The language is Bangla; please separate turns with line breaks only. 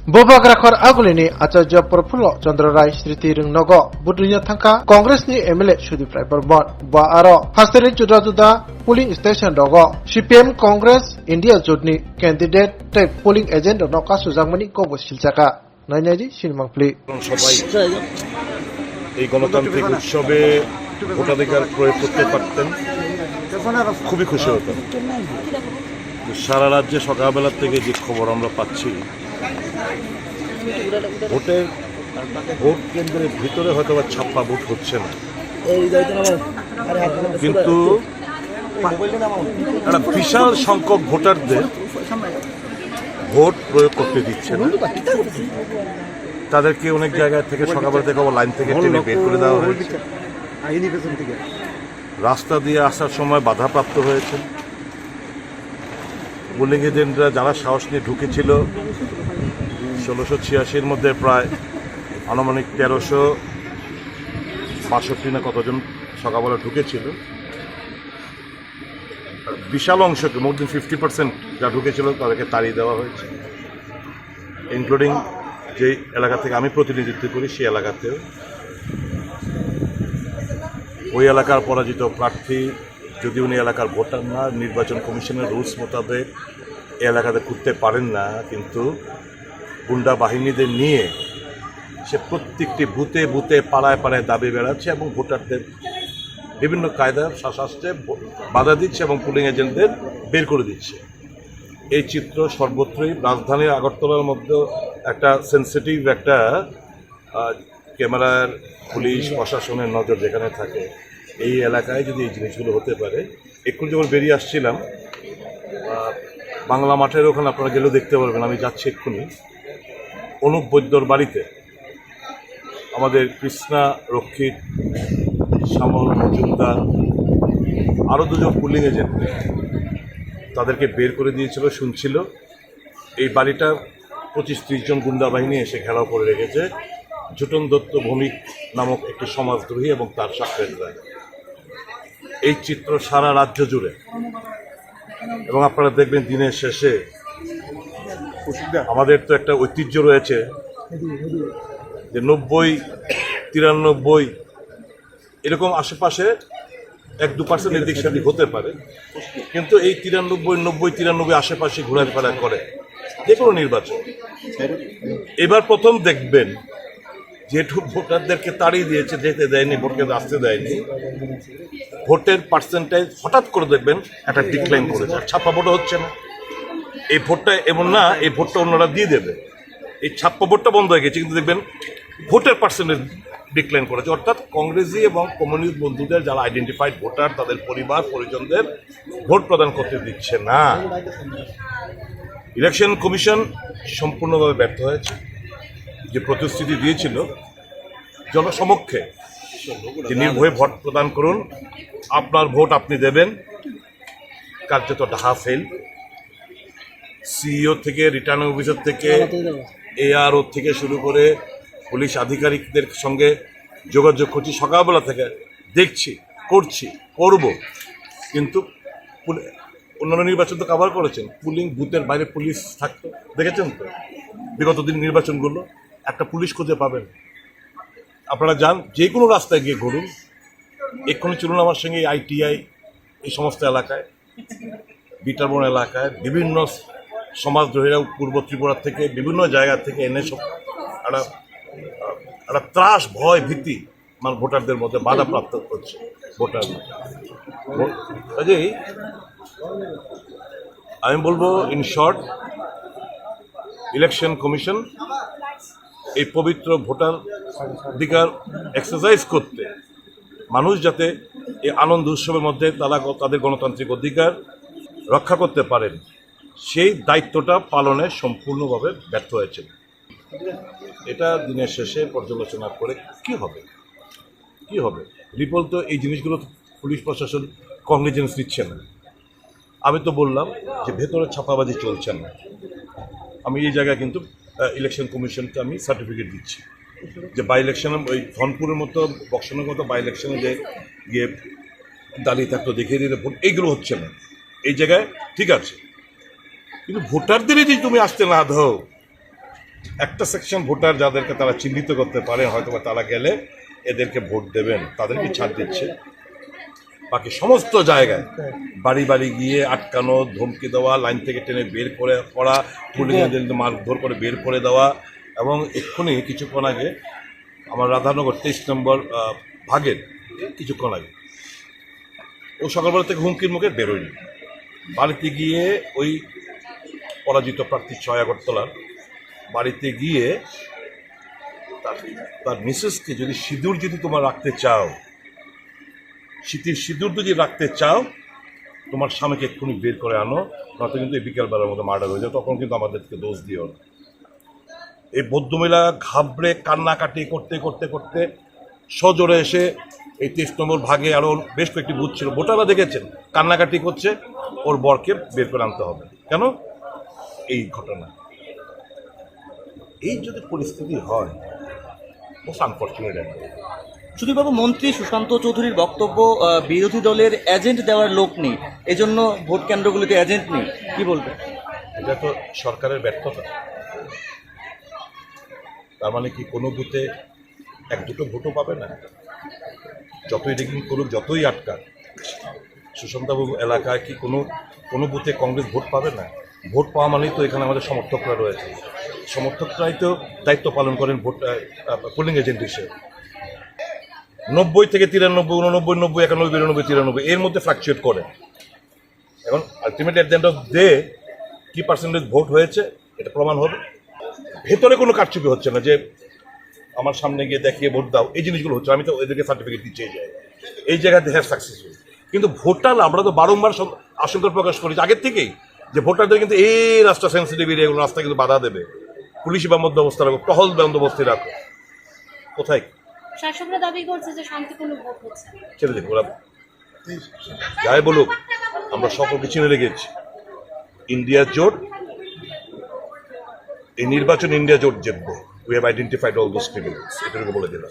Bobagrakhor agulini Acharya Prafullo Chandra Rai Sriti Ringnogo Budrinya Thangka Congress ni MLA Sudip Rai Barman ba aro hasteri juda polling station dogo CPM Congress India Jodni candidate type polling agent no kasu jangmani ko bosilchaka নাইনাজি সিনমাংপ্লি
সবাই এই গণতান্ত্রিক উৎসবে ভোটাধিকার প্রয়োগ করতে পারতেন, খুবই খুশি হতাম। সারা রাজ্যে সকালবেলা থেকে যে খবর আমরা পাচ্ছি, ভোট কেন্দ্রের ভিতরে হয়তো বা ছাপ্পা ভোট হচ্ছে না, কিন্তু একটা বিশাল সংখ্যক ভোটারদের ভোট প্রয়োগ করতে দিচ্ছে না। তাদেরকে অনেক জায়গা থেকে সকালবেলা থেকে লাইন থেকে টেনে বের করে দেওয়া হয়েছে, রাস্তা দিয়ে আসার সময় বাধাপ্রাপ্ত হয়েছে। পোলিং এজেন্টরা যারা সাহস নিয়ে ঢুকেছিল 1686-র মধ্যে প্রায় আনুমানিক 1362 না কতজন সকালবেলা ঢুকেছিল, বিশাল অংশকে মোর দেন 50% যা ঢুকেছিল তাদেরকে তাড়িয়ে দেওয়া হয়েছে, ইনক্লুডিং যে এলাকা থেকে আমি প্রতিনিধিত্ব করি সেই এলাকাতেও। ওই এলাকার পরাজিত প্রার্থী যদি উনি এলাকার ভোটার না, নির্বাচন কমিশনের রুলস মোতাবেক এই এলাকাতে ঘুরতে পারেন না, কিন্তু গুন্ডা বাহিনীদের নিয়ে সে প্রত্যেকটি বুথে বুথে পাড়ায় পাড়ায় দাবি বেড়াচ্ছে এবং ভোটারদের বিভিন্ন কায়দার শাসতে বাধা দিচ্ছে এবং পোলিং এজেন্টদের বের করে দিচ্ছে। এই চিত্র সর্বত্রই, রাজধানীর আগরতলার মধ্যে একটা সেন্সিটিভ একটা ক্যামেরার পুলিশ প্রশাসনের নজর যেখানে থাকে, এই এলাকায় যদি এই জিনিসগুলো হতে পারে। একটু যখন বেরিয়ে আসছিলাম বাংলা মাঠের ওখানে, আপনারা গেলেও দেখতে পারবেন, আমি যাচ্ছি এক্ষুনি অনুপ বৈদ্যর বাড়িতে আমাদের কৃষ্ণা রক্ষিত, শ্যামল মজুমদার, আরও দুজন পুলিং এজেন্ট তাদেরকে বের করে দিয়েছিল, শুনছিল। এই বাড়িটা 25-30 জন গুন্ডা বাহিনী এসে ঘেরাও করে রেখেছে জুটন দত্ত ভৌমিক নামক একটি সমাজদ্রোহী এবং তার সাক্ষীরা। এই চিত্র সারা রাজ্য জুড়ে, এবং আপনারা দেখবেন দিনের শেষে আমাদের তো একটা ঐতিহ্য রয়েছে যে 90-93 এরকম আশেপাশে 1-2% এদিক সেদিক হতে পারে, কিন্তু এই 90-93 আশেপাশে ঘোরাফেরা করে যে কোনো নির্বাচন। এবার প্রথম দেখবেন যেটু ভোটারদেরকে তাড়িয়ে দিয়েছে, যেতে দেয়নি, ভোট কেন্দ্রে আসতে দেয়নি, ভোটের পার্সেন্টেজ হঠাৎ করে দেখবেন একটা ডিক্লাইন করেছে, ছাপ্পা ভোটও হচ্ছে না। এই ভোটটা এমন না এই ভোটটা অন্যরা দিয়ে দেবে, এই ছাপ্পা ভোটটা বন্ধ হয়ে গেছে, কিন্তু দেখবেন ভোটের পার্সেন্টেজ ডিক্লাইন করেছে। অর্থাৎ কংগ্রেসি এবং কমিউনিস্ট বন্ধুদের যারা আইডেন্টিফাইড ভোটার, তাদের পরিবার পরিজনদের ভোট প্রদান করতে দিচ্ছে না। ইলেকশন কমিশন সম্পূর্ণভাবে ব্যর্থ হয়েছে। যে প্রতিশ্রুতি দিয়েছিল জনসমক্ষে যে নির্ভয়ে ভোট প্রদান করুন, আপনার ভোট আপনি দেবেন, কার্যত ডাহা ফেল। সিইও থেকে, রিটার্নিং অফিসার থেকে, এআরও থেকে শুরু করে পুলিশ আধিকারিকদের সঙ্গে যোগাযোগ করছি, সকালবেলা থেকে দেখছি, করব, কিন্তু অন্যান্য নির্বাচন তো কভার করেছেন, পুলিং বুথের বাইরে পুলিশ থাকতো, দেখেছেন তো বিগত দিন নির্বাচনগুলো, একটা পুলিশ খুঁজে পাবেন। আপনারা যান যে কোনো রাস্তায় গিয়ে ঘুরুন, এক্ষুনি চলুন আমার সঙ্গে আইটিআই এই সমস্ত এলাকায়, বিটারবন এলাকায় বিভিন্ন সমাজদ্রোহীরা পূর্ব ত্রিপুরা থেকে বিভিন্ন জায়গা থেকে এনে সব একটা ত্রাস, ভয়, ভীতি মানে ভোটারদের মধ্যে বাধাপ্রাপ্ত করছে ভোটার। কাজেই আমি বলবো, ইন শর্ট, ইলেকশন কমিশন এই পবিত্র ভোটার অধিকার এক্সারসাইজ করতে, মানুষ যাতে এই আনন্দ উৎসবের মধ্যে তারা তাদের গণতান্ত্রিক অধিকার রক্ষা করতে পারেন, সেই দায়িত্বটা পালনে সম্পূর্ণভাবে ব্যর্থ হয়েছে। এটা দিনের শেষে পর্যালোচনা করে কি হবে রিপোল তো এই জিনিসগুলো পুলিশ প্রশাসন কগনিজেন্স নিচ্ছে না। আমি তো বললাম যে ভেতরে ছাপাবাজি চলছে না। আমি এই জায়গায় কিন্তু ইলেকশন কমিশনকে আমি সার্টিফিকেট দিচ্ছি যে বাই ইলেকশনে ওই ধনপুরের মতো, বক্সনের মতো বাই ইলেকশনে যে গিয়ে দাঁড়িয়ে থাকতো, দেখিয়ে দিতে ভোট, এইগুলো হচ্ছে না। এই জায়গায় ঠিক আছে, কিন্তু ভোটারদের যদি তুমি আসতে না দাও, একটা সেকশন ভোটার যাদেরকে তারা চিহ্নিত করতে পারেন, হয়তো বা তারা গেলে এদেরকে ভোট দেবেন, তাদেরকে ছাড় দিচ্ছে। বাকি সমস্ত জায়গায় বাড়ি বাড়ি গিয়ে আটকানো, ধমকি দেওয়া, লাইন থেকে টেনে বের করে করা, পুলিশ মারধর করে বের করে দেওয়া। এবং এক্ষুনি কিছুক্ষণ আগে আমার রাধানগর 23 নম্বর ভাগের কিছুক্ষণ আগে ও সকালবেলা থেকে হুমকির মুখে বেরোয়নি, বাড়িতে গিয়ে ওই পরাজিত প্রার্থী 6 আগরতলার বাড়িতে গিয়ে তার মিসেসকে যদি সিঁদুর যদি তোমার রাখতে চাও, শীতের সিঁদুর যদি রাখতে চাও, তোমার স্বামীকে এক্ষুনি বের করে আনো, নয়তো কিন্তু এই বিকেলবেলার মধ্যে মার্ডার হয়ে যায়, তখন কিন্তু আমাদেরকে দোষ দিও না। এই ভদ্রমহিলা ঘাবড়ে কান্নাকাটি করতে করতে করতে সজোরে এসে এই 23 নম্বর ভাগে আরও বেশ কয়েকটি বুথ ছিল, ভোটাররা দেখেছেন কান্নাকাটি করছে, ওর বরকে বের করে আনতে হবে। কেন? এই ঘটনা, এই যদি পরিস্থিতি হয়, মোস্ট আনফর্চুনেট।
সুধীরবাবু, মন্ত্রী সুশান্ত চৌধুরীর বক্তব্য, বিরোধী দলের এজেন্ট দেওয়ার লোক নেই, এজন্য ভোট কেন্দ্রগুলিতে এজেন্ট নেই, কি বলবেন?
এটা তো সরকারের ব্যর্থতা। তার মানে কি কোনো বুথে 1-2 ভোটও পাবে না? যতই রেগিং করুক, যতই আটকাক, সুশান্তবাবু এলাকায় কি কোনো বুথে কংগ্রেস ভোট পাবে না? ভোট পাওয়া মানেই তো এখানে আমাদের সমর্থকরা রয়েছে, সমর্থকরাই তো দায়িত্ব পালন করেন ভোট পোলিং এজেন্ট হিসেবে। 90 থেকে 93, 89, 90, 91, 92, 93 এর মধ্যে ফ্লাকচুয়েট করে। এখন ultimately at the end off day কি পার্সেন্টেজ ভোট হয়েছে এটা প্রমাণ হবে। ভেতরে কোনো কারচুপি হচ্ছে না যে আমার সামনে গিয়ে দেখিয়ে ভোট দাও, এই জিনিসগুলো হচ্ছে। আমি তো এদেরকে সার্টিফিকেট দিচ্ছি এই জায়গায় হ্যাভ সাকসেসফুল। কিন্তু ভোটার আমরা তো বারংবার আশঙ্কা প্রকাশ করি আগের থেকেই যে ভোটারদের কিন্তু এই রাস্তা সেন্সিটিভ এরিয়াগুলো রাস্তা কিন্তু বাধা দেবে, পুলিশি বন্দোবস্ত রাখো, টহল বন্দোবস্ত রাখো। কোথায়
শাসকরা দাবি করছে যে শান্তিপূর্ণ ভোট হচ্ছে।
ছেড়ে দেখো, ওরা যাই বলুক, আমরা সকলকে চিনে রেখেছি। ইন্ডিয়া জোট, এই নির্বাচন ইন্ডিয়া জোট জিতবে। We have identified all those criminals, এটুকু বলে দিলাম।